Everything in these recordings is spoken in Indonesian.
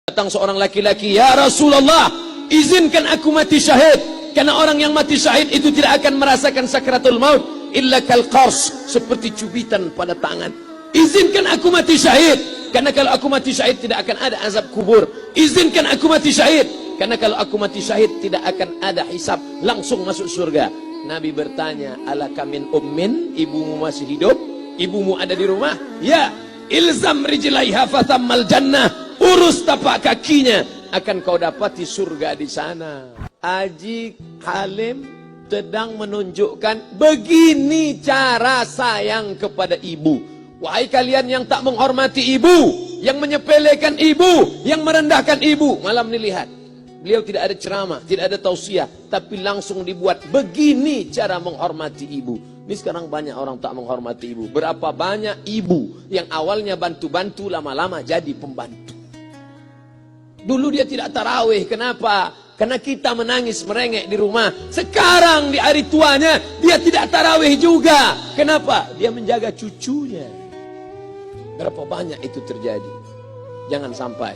Datang seorang laki-laki, "Ya Rasulullah, izinkan aku mati syahid, karena orang yang mati syahid itu tidak akan merasakan sakratul maut illa kal qars, seperti cubitan pada tangan. Izinkan aku mati syahid, karena kalau aku mati syahid tidak akan ada azab kubur. Izinkan aku mati syahid, karena kalau aku mati syahid tidak akan ada hisab, langsung masuk surga." Nabi bertanya, "Alaka min ummin, ibumu masih hidup? Ibumu ada di rumah?" "Ya." "Ilzam rijlaiha fathammal jannah." Urus tapak kakinya, akan kau dapati surga di sana. Haji Halim sedang menunjukkan begini cara sayang kepada ibu. Wahai kalian yang tak menghormati ibu, yang menyepelekan ibu, yang merendahkan ibu. Malam ini lihat, beliau tidak ada ceramah, tidak ada tausiah, tapi langsung dibuat begini cara menghormati ibu. Ini sekarang banyak orang tak menghormati ibu. Berapa banyak ibu yang awalnya bantu-bantu, lama-lama jadi pembantu. Dulu dia tidak tarawih, kenapa? Karena kita menangis merengek di rumah. Sekarang di hari tuanya dia tidak tarawih juga. Kenapa? Dia menjaga cucunya. Berapa banyak itu terjadi? Jangan sampai.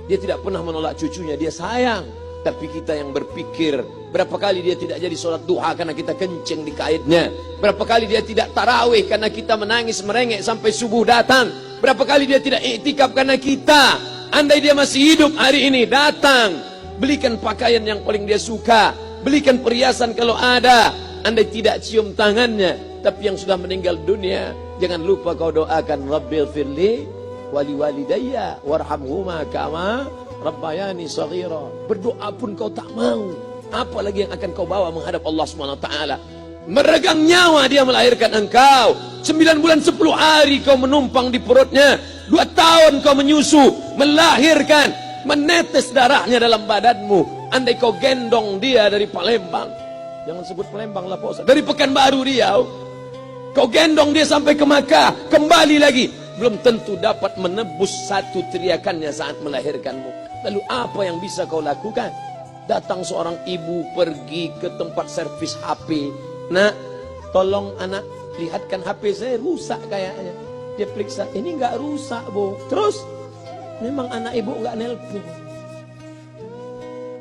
Dia tidak pernah menolak cucunya, dia sayang. Tapi kita yang berpikir, berapa kali dia tidak jadi sholat duha karena kita kencing di kaitnya. Berapa kali dia tidak tarawih karena kita menangis merengek sampai subuh datang. Berapa kali dia tidak iktikaf karena kita. Andai dia masih hidup hari ini, datang, belikan pakaian yang paling dia suka, belikan perhiasan kalau ada. Andai tidak cium tangannya, tapi yang sudah meninggal dunia, jangan lupa kau doakan, Rabbil firli wali walidayya warhamhuma kama rabbayani shaghira. Berdoa pun kau tak mau, apalagi yang akan kau bawa menghadap Allah SWT. Meregang nyawa dia melahirkan engkau. 9 bulan 10 hari kau menumpang di perutnya. 2 tahun kau menyusu, melahirkan, menetes darahnya dalam badanmu. Andai kau gendong dia dari Palembang, jangan sebut Palembang lah Pak Ustaz, dari Pekanbaru Riau, kau gendong dia sampai ke Makkah, kembali lagi, belum tentu dapat menebus satu teriakannya saat melahirkanmu. Lalu apa yang bisa kau lakukan? Datang seorang ibu pergi ke tempat servis HP. "Nak, tolong anak lihatkan HP saya rusak kayaknya." Dia periksa, "Ini enggak rusak, Bu." Terus, "Memang anak ibu enggak nelpon."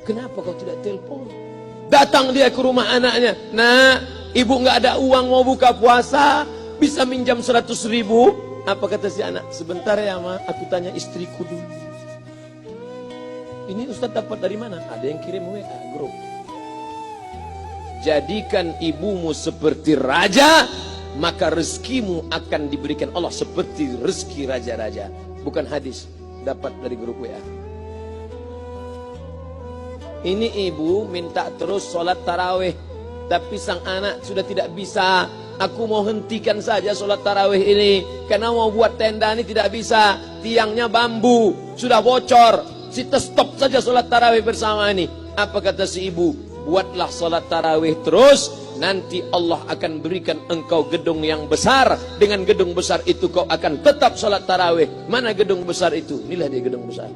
"Kenapa kau tidak telepon?" Datang dia ke rumah anaknya, "Nak, ibu enggak ada uang mau buka puasa, bisa minjam 100.000? Apa kata si anak? "Sebentar ya Ma, aku tanya istriku dulu." "Ini Ustaz dapat dari mana?" "Ada yang kirim WA grup." Jadikan ibumu seperti raja, maka rezekimu akan diberikan Allah seperti rezeki raja-raja. Bukan hadis, dapat dari grup WA. Ini ibu minta terus sholat tarawih, tapi sang anak sudah tidak bisa. "Aku mau hentikan saja sholat tarawih ini, karena mau buat tenda ini tidak bisa. Tiangnya bambu, sudah bocor. Kita stop saja sholat tarawih bersama ini." Apa kata si ibu? "Buatlah sholat tarawih terus, nanti Allah akan berikan engkau gedung yang besar. Dengan gedung besar itu kau akan tetap sholat tarawih." Mana gedung besar itu? Inilah dia gedung besar.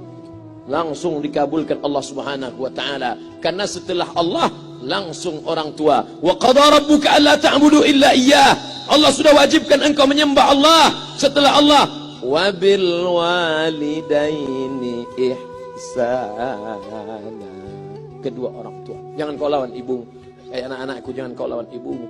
Langsung dikabulkan Allah Subhanahu wa ta'ala. Karena setelah Allah, langsung orang tua. "Wa qadha rabbuka alla ta'budu illa iyyah." Allah sudah wajibkan engkau menyembah Allah. Setelah Allah, "Wa bil walidaini ihsana." Kedua orang tua. Jangan kau lawan ibumu. Kayak anak-anakku, jangan kau lawan ibumu.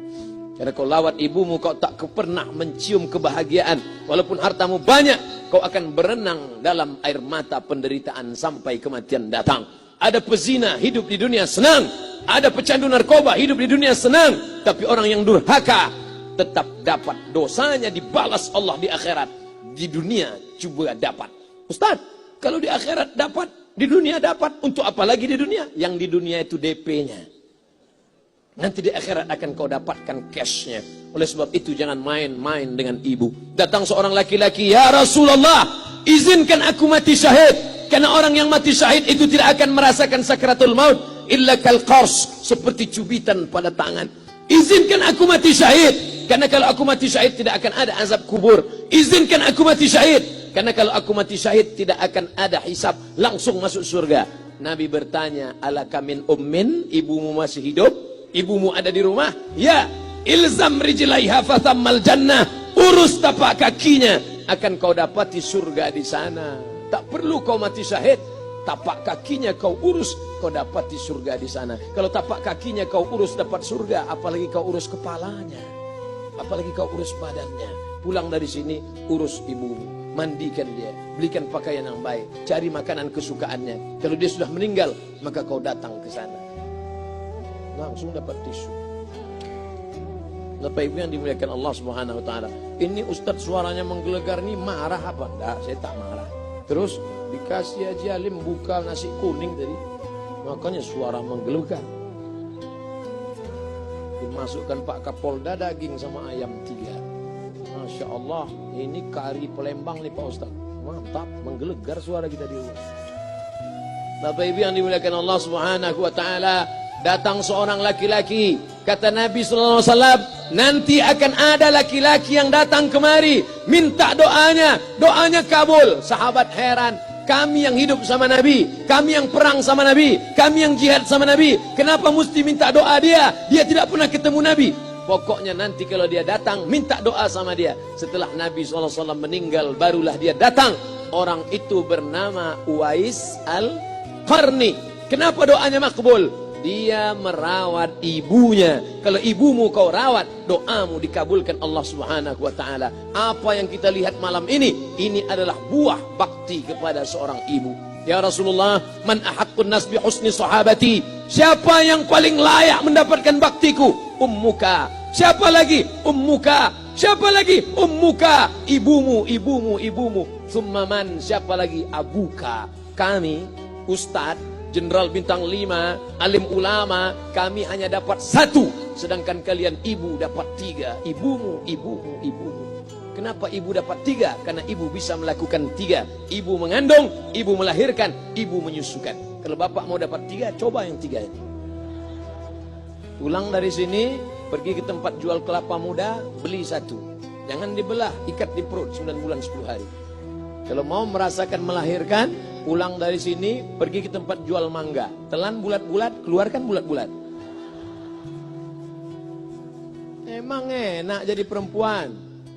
Karena kau lawan ibumu, kau tak pernah mencium kebahagiaan. Walaupun hartamu banyak, kau akan berenang dalam air mata penderitaan sampai kematian datang. Ada pezina hidup di dunia senang, ada pecandu narkoba hidup di dunia senang, tapi orang yang durhaka tetap dapat dosanya dibalas Allah di akhirat. Di dunia juga dapat. Ustaz, kalau di akhirat dapat, di dunia dapat, untuk apa lagi di dunia? Yang di dunia itu DP-nya. Nanti di akhirat akan kau dapatkan cashnya. Oleh sebab itu jangan main-main dengan ibu. Datang seorang laki-laki, "Ya Rasulullah, izinkan aku mati syahid, karena orang yang mati syahid itu tidak akan merasakan sakratul maut illa kal qars, seperti cubitan pada tangan. Izinkan aku mati syahid, karena kalau aku mati syahid tidak akan ada azab kubur. Izinkan aku mati syahid, karena kalau aku mati syahid tidak akan ada hisab, langsung masuk surga." Nabi bertanya, "Alaka min ummin, ibumu masih hidup? Ibumu ada di rumah?" "Ya." "Ilzam rijlaiha fathammal jannah." Urus tapak kakinya, akan kau dapati surga di sana. Tak perlu kau mati syahid. tapak kakinya kau urus, kau dapat di surga di sana. Kalau tapak kakinya kau urus dapat surga, apalagi kau urus kepalanya, apalagi kau urus badannya. Pulang dari sini urus ibumu, mandikan dia, belikan pakaian yang baik, cari makanan kesukaannya. Kalau dia sudah meninggal, maka kau datang ke sana, langsung dapat tisu. Bapak Ibu yang dimuliakan Allah Subhanahu wa taala. Ini Ustadz suaranya menggelegar nih, marah apa? Enggak, saya tak marah. Terus dikasih Haji Alim buka nasi kuning tadi, makanya suara menggelegar. Dimasukkan Pak Kapolda daging sama ayam 3. Masya Allah, ini kari Palembang nih Pak Ustadz. Mantap, menggelegar suara kita di rumah. Bapak Ibu yang dimuliakan Allah Subhanahu wa taala, datang seorang laki-laki, kata Nabi sallallahu alaihi wasallam, nanti akan ada laki-laki yang datang kemari minta doanya, doanya kabul. Sahabat heran, kami yang hidup sama Nabi, kami yang perang sama Nabi, kami yang jihad sama Nabi, kenapa mesti minta doa dia? Dia tidak pernah ketemu Nabi. Pokoknya nanti kalau dia datang, minta doa sama dia. Setelah Nabi SAW meninggal, barulah dia datang. Orang itu bernama Uwais Al-Qarni. Kenapa doanya makbul? Dia merawat ibunya. Kalau ibumu kau rawat, doamu dikabulkan Allah Subhanahu wa taala. Apa yang kita lihat malam ini adalah buah bakti kepada seorang ibu. Ya Rasulullah, man ahaqqun nas bi husni sahabati? Siapa yang paling layak mendapatkan baktiku? Ummuka. Siapa lagi? Ummuka. Siapa lagi? Ummuka. Ibumu, ibumu, ibumu. Summa man? Siapa lagi? Abuka. Kami, Ustadz Jenderal Bintang 5, alim ulama, kami hanya dapat 1, sedangkan kalian ibu dapat 3. Ibumu, ibumu, ibumu. Kenapa ibu dapat 3? Karena ibu bisa melakukan 3. Ibu mengandung, ibu melahirkan, ibu menyusukan. Kalau bapak mau dapat 3, coba yang 3 ini. Pulang dari sini, pergi ke tempat jual kelapa muda, beli 1. Jangan dibelah, ikat di perut 9 bulan 10 hari. Kalau mau merasakan melahirkan, pulang dari sini, pergi ke tempat jual mangga. Telan bulat-bulat, keluarkan bulat-bulat. Emang enak jadi perempuan.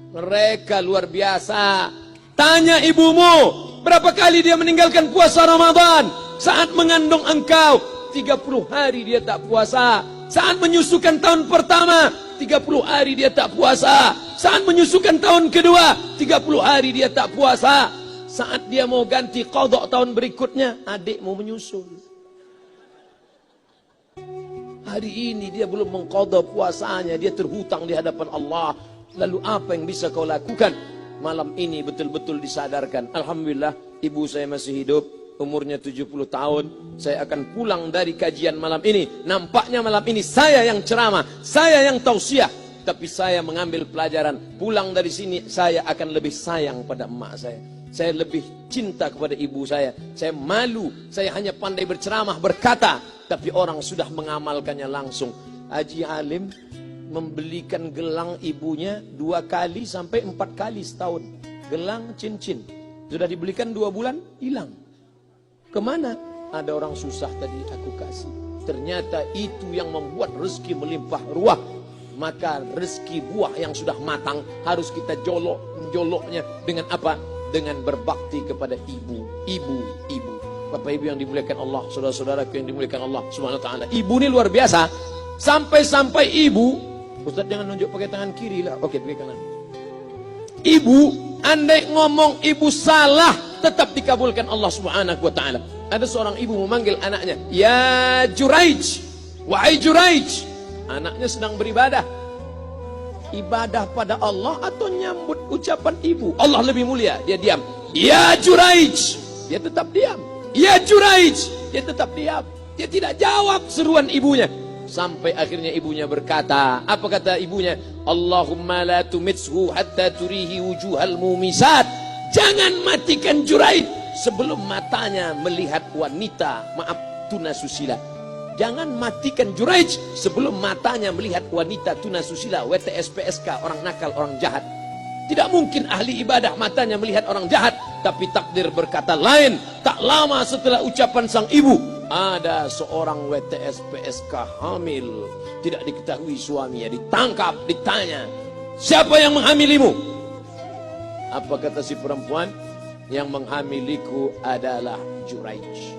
Mereka luar biasa. Tanya ibumu, berapa kali dia meninggalkan puasa Ramadan? Saat mengandung engkau, 30 hari dia tak puasa. Saat menyusukan tahun pertama, 30 hari dia tak puasa. Saat menyusukan tahun kedua, 30 hari dia tak puasa. Saat dia mau ganti qadha tahun berikutnya, adik mau menyusul. Hari ini dia belum mengqadha puasanya, dia terhutang di hadapan Allah. Lalu apa yang bisa kau lakukan? Malam ini betul-betul disadarkan. Alhamdulillah, ibu saya masih hidup, umurnya 70 tahun. Saya akan pulang dari kajian malam ini. Nampaknya malam ini saya yang ceramah, saya yang tausiah. Tapi saya mengambil pelajaran. Pulang dari sini, saya akan lebih sayang pada emak saya. Saya lebih cinta kepada ibu saya. Saya malu, saya hanya pandai berceramah, berkata. Tapi orang sudah mengamalkannya langsung. Haji Alim membelikan gelang ibunya 2 kali sampai 4 kali setahun. Gelang cincin. Sudah dibelikan 2 bulan, hilang. Kemana? Ada orang susah tadi aku kasih. Ternyata itu yang membuat rezeki melimpah ruah. Maka rezeki buah yang sudah matang harus kita joloknya dengan apa? Dengan berbakti kepada ibu. Bapak Ibu yang dimuliakan Allah, saudara-saudaraku yang dimuliakan Allah Subhanahu wa taala. Ibu ini luar biasa. Sampai-sampai ibu, Ustaz jangan nunjuk pakai tangan kiri lah. Oke, pakai kanan. Ibu, andai ngomong ibu salah, tetap dikabulkan Allah Subhanahu wa taala. Ada seorang ibu memanggil anaknya, "Ya Juraij, wahai Juraij." Anaknya sedang beribadah. Ibadah pada Allah atau nyambut ucapan ibu? Allah lebih mulia, dia diam. "Ya Juraij." Dia tetap diam. "Ya Juraij." Dia tetap diam. Dia tidak jawab seruan ibunya. Sampai akhirnya ibunya berkata, apa kata ibunya? "Allahumma la tumitshu hatta turihi wujuhal mumisat." Jangan matikan Juraij sebelum matanya melihat wanita, maaf, tunasusila. Jangan matikan Juraij sebelum matanya melihat wanita tunasusila, WTS PSK, orang nakal, orang jahat. Tidak mungkin ahli ibadah matanya melihat orang jahat. Tapi takdir berkata lain. Tak lama setelah ucapan sang ibu, ada seorang WTS PSK hamil. Tidak diketahui suaminya, ditangkap, ditanya, "Siapa yang menghamilimu?" Apa kata si perempuan? yang menghamiliku adalah Juraij.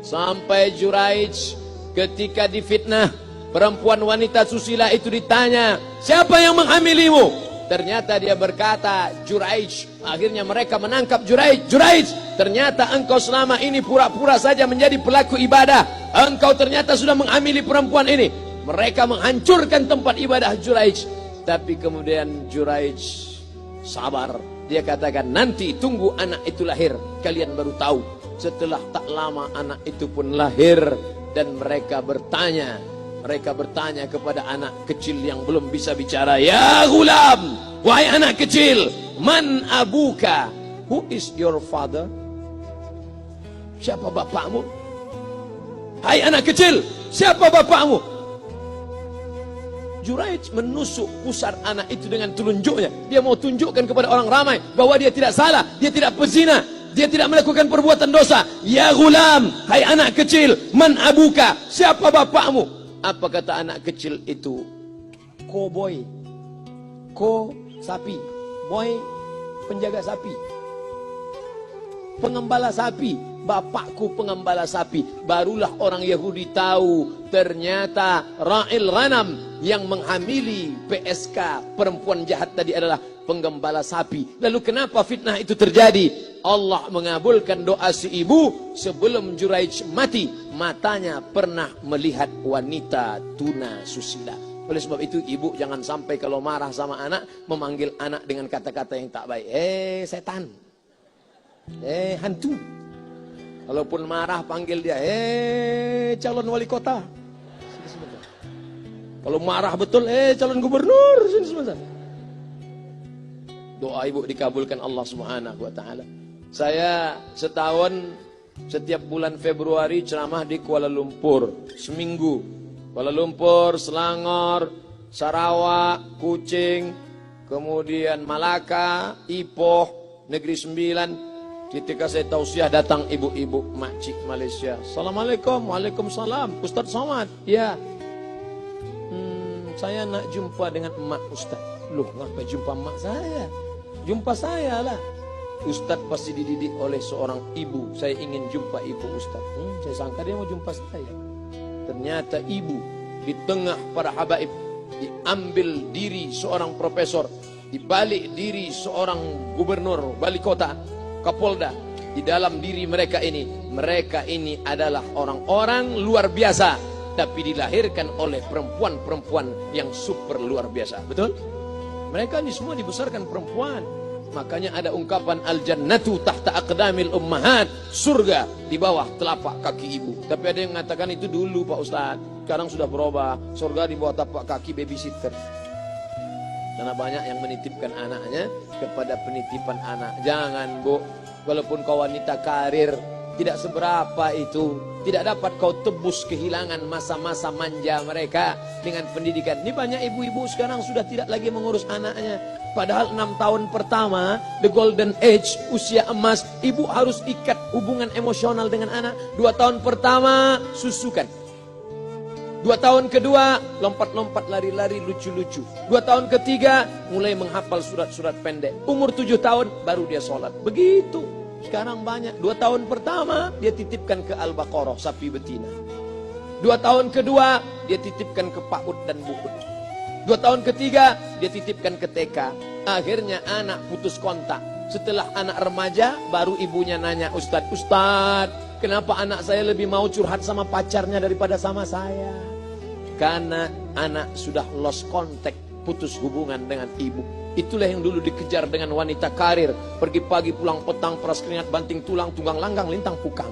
Sampai Juraij ketika difitnah, perempuan wanita susila itu ditanya, siapa yang menghamilimu? Ternyata dia berkata, Juraij. Akhirnya mereka menangkap Juraij. Juraij, ternyata engkau selama ini pura-pura saja menjadi pelaku ibadah. Engkau ternyata sudah menghamili perempuan ini. Mereka menghancurkan tempat ibadah Juraij. Tapi kemudian Juraij sabar. Dia katakan, nanti tunggu anak itu lahir, kalian baru tahu. Setelah tak lama anak itu pun lahir. Dan mereka bertanya kepada anak kecil yang belum bisa bicara, ya gulam, wahai anak kecil, man abuka, who is your father? Siapa bapakmu? Hai anak kecil, siapa bapakmu? Juraij menusuk pusar anak itu dengan telunjuknya. Dia mau tunjukkan kepada orang ramai bahwa dia tidak salah, dia tidak pezina, dia tidak melakukan perbuatan dosa. Ya gulam, hai anak kecil, man abuka, siapa bapakmu? Apa kata anak kecil itu? Cowboy. Ko sapi. Boy penjaga sapi. Pengembala sapi. Bapakku pengembala sapi. Barulah orang Yahudi tahu ternyata Ra'il Ghanam yang menghamili PSK perempuan jahat tadi adalah penggembala sapi. Lalu kenapa fitnah itu terjadi? Allah mengabulkan doa si ibu sebelum Juraij mati. Matanya pernah melihat wanita tuna susila. Oleh sebab itu ibu jangan sampai kalau marah sama anak memanggil anak dengan kata-kata yang tak baik. Setan. Hantu. Kalaupun marah panggil dia, calon wali kota. Kalau marah betul, calon gubernur. Sini sebentar. Doa ibu dikabulkan Allah Subhanahu wa taala. Saya setahun setiap bulan Februari ceramah di Kuala Lumpur seminggu. Kuala Lumpur, Selangor, Sarawak, Kuching, kemudian Malaka, Ipoh, Negeri Sembilan. Ketika saya tausiah datang ibu-ibu makcik Malaysia. Assalamualaikum, waalaikumsalam. Ustaz Somad, ya. Saya nak jumpa dengan emak Ustaz. Loh, ngapa jumpa emak saya? Jumpa saya lah. Ustaz pasti dididik oleh seorang ibu. Saya ingin jumpa ibu Ustaz. Saya sangka dia mau jumpa saya. Ternyata ibu di tengah para habaib, diambil diri seorang profesor, dibalik diri seorang gubernur, wali kota, kapolda. Di dalam diri mereka ini adalah orang-orang luar biasa, tapi dilahirkan oleh perempuan-perempuan yang super luar biasa. Betul? Mereka ini semua dibesarkan perempuan. Makanya ada ungkapan al-jannatu tahta aqdamil ummahat, surga di bawah telapak kaki ibu. Tapi ada yang mengatakan itu dulu Pak Ustaz. Sekarang sudah berubah, surga di bawah telapak kaki babysitter. Karena banyak yang menitipkan anaknya kepada penitipan anak. Jangan Bu, walaupun kau wanita karir, tidak seberapa itu. Tidak dapat kau tebus kehilangan masa-masa manja mereka dengan pendidikan. Ini banyak ibu-ibu sekarang sudah tidak lagi mengurus anaknya. Padahal 6 tahun pertama, the golden age, usia emas, ibu harus ikat hubungan emosional dengan anak. 2 tahun pertama, susukan. 2 tahun kedua, lompat-lompat, lari-lari, lucu-lucu. 2 tahun ketiga, mulai menghafal surat-surat pendek. Umur 7 tahun, baru dia sholat. Begitu. Sekarang banyak. 2 tahun pertama, dia titipkan ke Al-Baqarah, sapi betina. 2 tahun kedua, dia titipkan ke PAUD dan BUUD. 2 tahun ketiga, dia titipkan ke TK. Akhirnya anak putus kontak. Setelah anak remaja, baru ibunya nanya, Ustaz, kenapa anak saya lebih mau curhat sama pacarnya daripada sama saya? Karena anak sudah lost contact, putus hubungan dengan ibu. Itulah yang dulu dikejar dengan wanita karir. Pergi pagi, pulang petang, peras keringat, banting tulang, tunggang langgang, lintang pukang.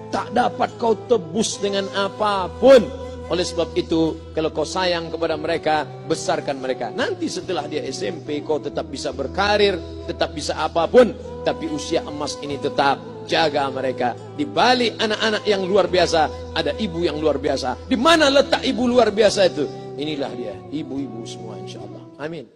Tak dapat kau tebus dengan apapun. Oleh sebab itu, kalau kau sayang kepada mereka, besarkan mereka. Nanti setelah dia SMP, kau tetap bisa berkarir, tetap bisa apapun. Tapi usia emas ini tetap jaga mereka. Di balik anak-anak yang luar biasa, ada ibu yang luar biasa. Di mana letak ibu luar biasa itu? Inilah dia, ibu-ibu semua insya Allah. Amin.